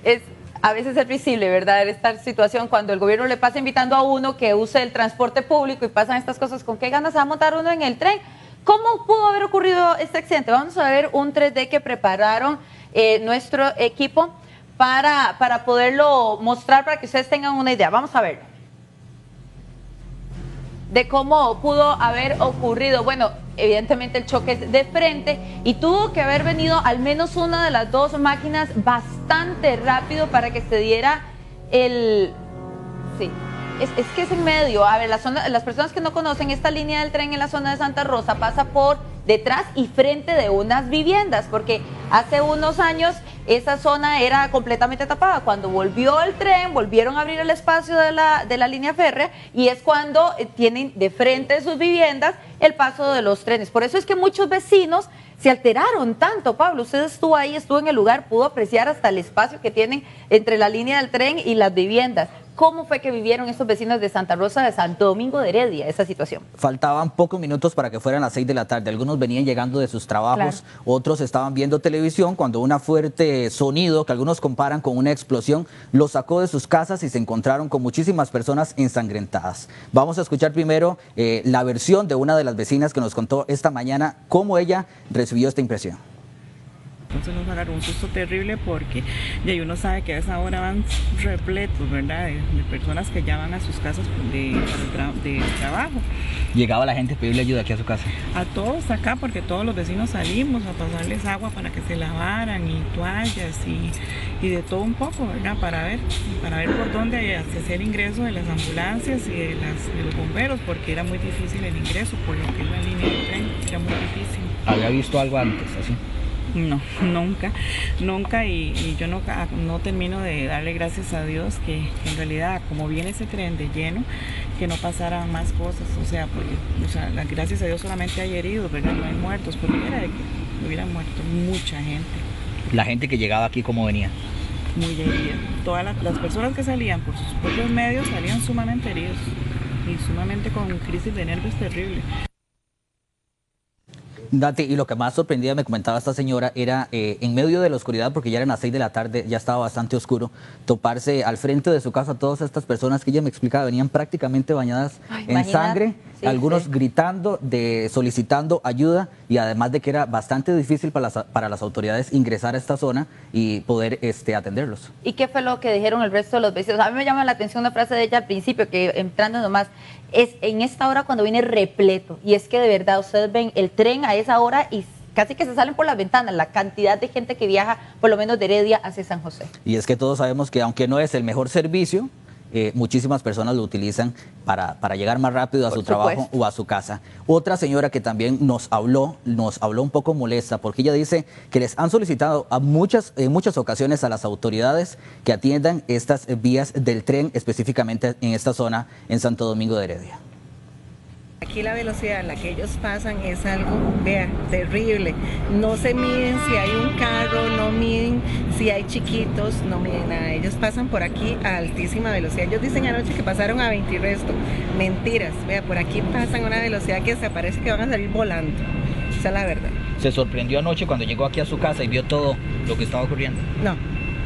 es a veces es visible, ¿verdad? Esta situación cuando el gobierno le pasa invitando a uno que use el transporte público y pasan estas cosas, ¿con qué ganas se va a montar uno en el tren? ¿Cómo pudo haber ocurrido este accidente? Vamos a ver un 3D que prepararon nuestro equipo para poderlo mostrar, para que ustedes tengan una idea. Vamos a verlo. De cómo pudo haber ocurrido. Bueno, evidentemente el choque es de frente y tuvo que haber venido al menos una de las dos máquinas bastante rápido para que se diera el... Sí, es que es en medio. A ver, las personas que no conocen, esta línea del tren en la zona de Santa Rosa pasa por detrás y frente de unas viviendas, porque hace unos años esa zona era completamente tapada. Cuando volvió el tren, volvieron a abrir el espacio de la línea férrea y es cuando tienen de frente de sus viviendas el paso de los trenes. Por eso es que muchos vecinos se alteraron tanto. Pablo, usted estuvo ahí, estuvo en el lugar, pudo apreciar hasta el espacio que tienen entre la línea del tren y las viviendas. ¿Cómo fue que vivieron estos vecinos de Santa Rosa de Santo Domingo de Heredia esa situación? Faltaban pocos minutos para que fueran las 6 de la tarde. Algunos venían llegando de sus trabajos, claro. Otros estaban viendo televisión cuando un fuerte sonido, que algunos comparan con una explosión, los sacó de sus casas y se encontraron con muchísimas personas ensangrentadas. Vamos a escuchar primero la versión de una de las vecinas que nos contó esta mañana cómo ella recibió esta impresión. Entonces nos agarró un susto terrible porque ya uno sabe que a esa hora van repletos, ¿verdad? De personas que ya van a sus casas de trabajo. ¿Llegaba la gente a pedirle ayuda aquí a su casa? A todos acá, porque todos los vecinos salimos a pasarles agua para que se lavaran y toallas y de todo un poco, ¿verdad? Para ver por dónde hacer ingreso de las ambulancias y de los bomberos, porque era muy difícil el ingreso por lo que es la línea del tren, era muy difícil. ¿Había visto algo antes así? No, nunca y yo no termino de darle gracias a Dios que en realidad como viene ese tren de lleno, que no pasaran más cosas, gracias a Dios solamente hay heridos, ¿verdad? No hay muertos, porque era de que hubieran muerto mucha gente. ¿La gente que llegaba aquí cómo venía? Muy herida. Todas las personas que salían por sus propios medios salían sumamente heridos y sumamente con crisis de nervios terrible. Dati, y lo que más sorprendía, me comentaba esta señora, era en medio de la oscuridad, porque ya eran las 6 de la tarde, ya estaba bastante oscuro, toparse al frente de su casa todas estas personas que ella me explicaba, venían prácticamente bañadas en sangre, sí, algunos gritando, solicitando ayuda, y además de que era bastante difícil para las autoridades ingresar a esta zona y poder atenderlos. ¿Y qué fue lo que dijeron el resto de los vecinos? A mí me llama la atención una frase de ella al principio, que entrando nomás, es en esta hora cuando viene repleto, y es que de verdad ustedes ven el tren a esa hora y casi que se salen por las ventanas la cantidad de gente que viaja por lo menos de Heredia hacia San José. Y es que todos sabemos que aunque no es el mejor servicio, muchísimas personas lo utilizan para llegar más rápido a su trabajo o a su casa. Otra señora que también nos habló un poco molesta, porque ella dice que les han solicitado en muchas ocasiones a las autoridades que atiendan estas vías del tren, específicamente en esta zona en Santo Domingo de Heredia. Aquí la velocidad en la que ellos pasan es algo, vea, terrible. No se miden si hay un carro, no miden si hay chiquitos, no miden nada. Ellos pasan por aquí a altísima velocidad. Ellos dicen anoche que pasaron a 20 y resto. Mentiras, vea, por aquí pasan a una velocidad que se parece que van a salir volando. Esa es la verdad. ¿Se sorprendió anoche cuando llegó aquí a su casa y vio todo lo que estaba ocurriendo? No,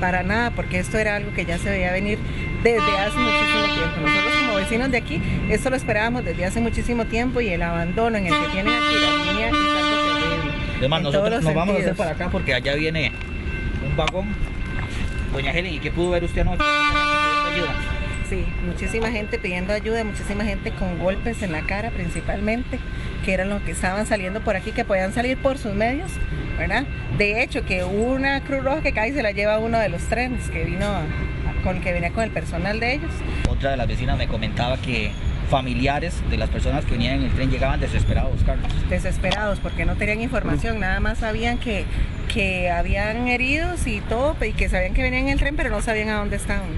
para nada, porque esto era algo que ya se veía venir desde hace muchísimo tiempo. Nosotros como vecinos de aquí, esto lo esperábamos desde hace muchísimo tiempo, y el abandono en el que tienen aquí la línea es algo terrible. Además, nosotros nos vamos a hacer para acá porque allá viene un vagón. Doña Helen, ¿y qué pudo ver usted anoche? ¿Ayuda? Sí, muchísima gente pidiendo ayuda, muchísima gente con golpes en la cara principalmente, que eran los que estaban saliendo por aquí, que podían salir por sus medios, ¿verdad? De hecho, que hubo una Cruz Roja que cae y se la lleva a uno de los trenes que venía con el personal de ellos. Otra de las vecinas me comentaba que familiares de las personas que venían en el tren llegaban desesperados a buscarlos. Desesperados porque no tenían información, nada más sabían que habían heridos y todo, y que sabían que venían en el tren, pero no sabían a dónde estaban.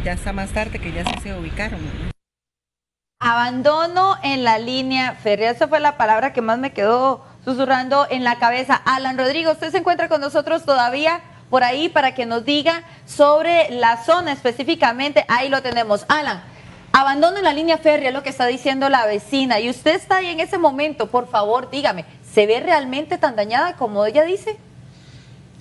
Ya está más tarde que ya se ubicaron. Abandono en la línea férrea, esa fue la palabra que más me quedó susurrando en la cabeza. Alan Rodrigo, usted se encuentra con nosotros todavía por ahí para que nos diga sobre la zona específicamente. Ahí lo tenemos. Alan, abandono en la línea férrea es lo que está diciendo la vecina, y usted está ahí en ese momento. Por favor, dígame, ¿se ve realmente tan dañada como ella dice?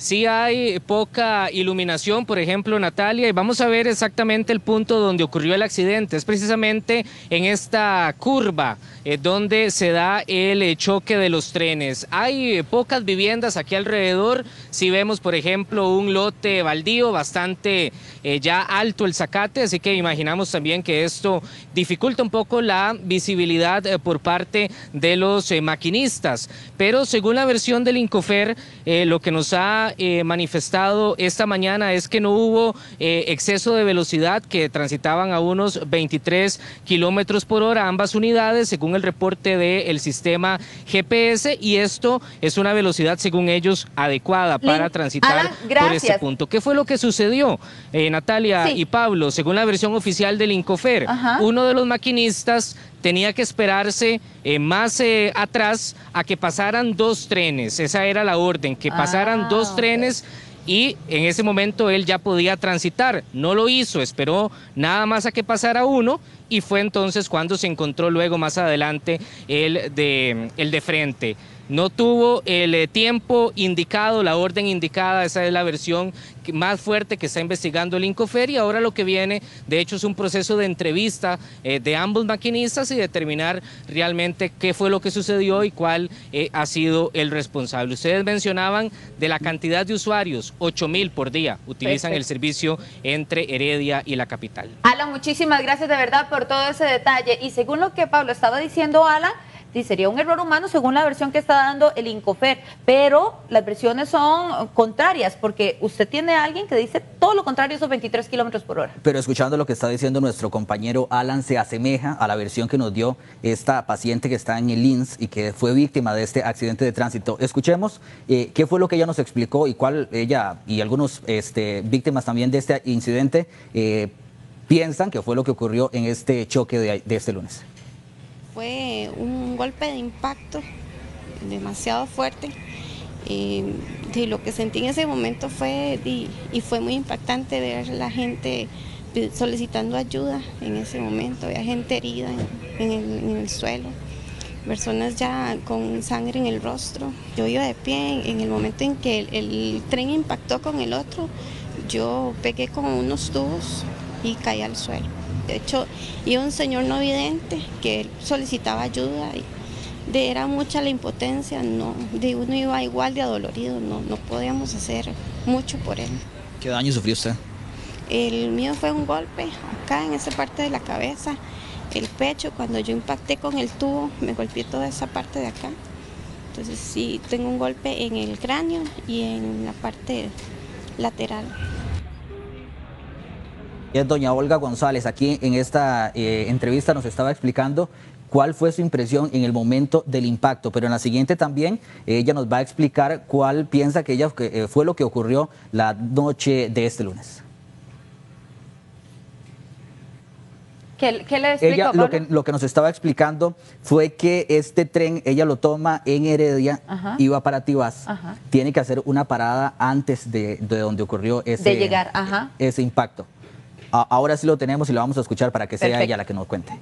sí hay poca iluminación, por ejemplo, Natalia, y vamos a ver exactamente el punto donde ocurrió el accidente. Es precisamente en esta curva donde se da el choque de los trenes. Hay pocas viviendas aquí alrededor. Si vemos, por ejemplo, un lote baldío bastante ya alto el zacate, así que imaginamos también que esto dificulta un poco la visibilidad por parte de los maquinistas. Pero según la versión del Incofer, lo que nos ha manifestado esta mañana es que no hubo exceso de velocidad, que transitaban a unos 23 kilómetros por hora ambas unidades, según el reporte del sistema GPS, y esto es una velocidad, según ellos, adecuada para transitar por este punto. ¿Qué fue lo que sucedió, Natalia y Pablo? Según la versión oficial del Incofer, uno de los maquinistas tenía que esperarse más atrás a que pasaran 2 trenes. Esa era la orden, que pasaran 2 trenes, y en ese momento él ya podía transitar. No lo hizo, esperó nada más a que pasara uno, y fue entonces cuando se encontró luego más adelante el de frente. No tuvo el tiempo indicado, la orden indicada. Esa es la versión más fuerte que está investigando el Incofer, y ahora lo que viene, de hecho, es un proceso de entrevista de ambos maquinistas y determinar realmente qué fue lo que sucedió y cuál ha sido el responsable. Ustedes mencionaban de la cantidad de usuarios, 8,000 por día utilizan el servicio entre Heredia y la capital. Alan, muchísimas gracias de verdad por todo ese detalle, y según lo que Pablo estaba diciendo, Alan, sí, sería un error humano según la versión que está dando el Incofer, pero las versiones son contrarias, porque usted tiene a alguien que dice todo lo contrario, esos 23 kilómetros por hora. Pero escuchando lo que está diciendo nuestro compañero Alan, se asemeja a la versión que nos dio esta paciente que está en el INS y que fue víctima de este accidente de tránsito. Escuchemos qué fue lo que ella nos explicó y cuál ella y algunos víctimas también de este incidente piensan que fue lo que ocurrió en este choque de este lunes. Fue un golpe de impacto demasiado fuerte. De lo que sentí en ese momento fue muy impactante ver a la gente solicitando ayuda en ese momento. Había gente herida en el suelo, personas ya con sangre en el rostro. Yo iba de pie en el momento en que el tren impactó con el otro. Yo pegué con unos tubos y caí al suelo. De hecho, iba un señor no vidente que solicitaba ayuda y era mucha la impotencia, uno iba igual de adolorido, no podíamos hacer mucho por él. ¿Qué daño sufrió usted? El mío fue un golpe acá en esa parte de la cabeza, el pecho. Cuando yo impacté con el tubo me golpeé toda esa parte de acá. Entonces sí, tengo un golpe en el cráneo y en la parte lateral. Es doña Olga González. Aquí en esta entrevista nos estaba explicando cuál fue su impresión en el momento del impacto, pero en la siguiente también ella nos va a explicar cuál piensa que fue lo que ocurrió la noche de este lunes. ¿Qué le explico, ella lo que nos estaba explicando fue que este tren ella lo toma en Heredia, iba para Tibás, tiene que hacer una parada antes de donde ocurrió ese impacto. Ahora sí lo tenemos y lo vamos a escuchar para que sea ella la que nos cuente.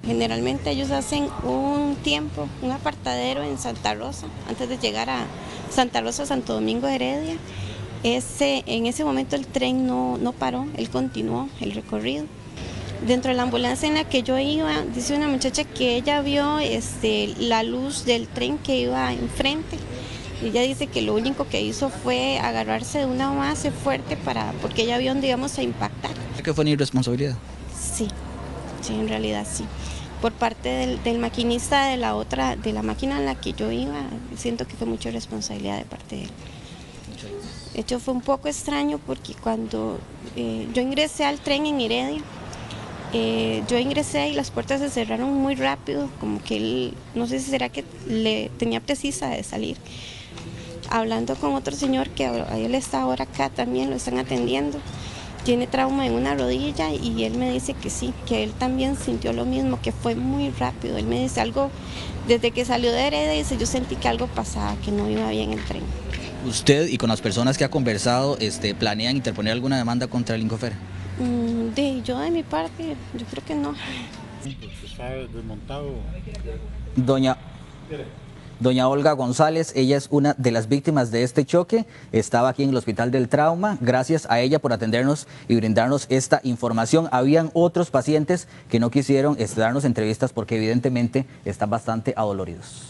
Generalmente ellos hacen un apartadero en Santa Rosa, antes de llegar a Santa Rosa, Santo Domingo, Heredia. En ese momento el tren no paró, él continuó el recorrido. Dentro de la ambulancia en la que yo iba, dice una muchacha que ella vio la luz del tren que iba enfrente. Ella dice que lo único que hizo fue agarrarse de una base fuerte porque ella vio dónde íbamos a impactar. ¿Cree que fue una irresponsabilidad? Sí, en realidad sí. Por parte del maquinista de la máquina en la que yo iba, siento que fue mucha responsabilidad de parte de él. De hecho fue un poco extraño porque cuando yo ingresé al tren en Heredia, yo ingresé y las puertas se cerraron muy rápido, como que él, no sé si será que le tenía precisa de salir. Hablando con otro señor que él está ahora acá también, lo están atendiendo, tiene trauma en una rodilla y él me dice que sí, que él también sintió lo mismo, que fue muy rápido. Él me dice algo, desde que salió de Heredia, dice, yo sentí que algo pasaba, que no iba bien el tren. ¿Usted y con las personas que ha conversado planean interponer alguna demanda contra el Incofer? Yo de mi parte, yo creo que no. Está desmontado. doña Olga González. Ella es una de las víctimas de este choque. Estaba aquí en el Hospital del Trauma. Gracias a ella por atendernos y brindarnos esta información. Habían otros pacientes que no quisieron darnos entrevistas porque evidentemente están bastante adoloridos.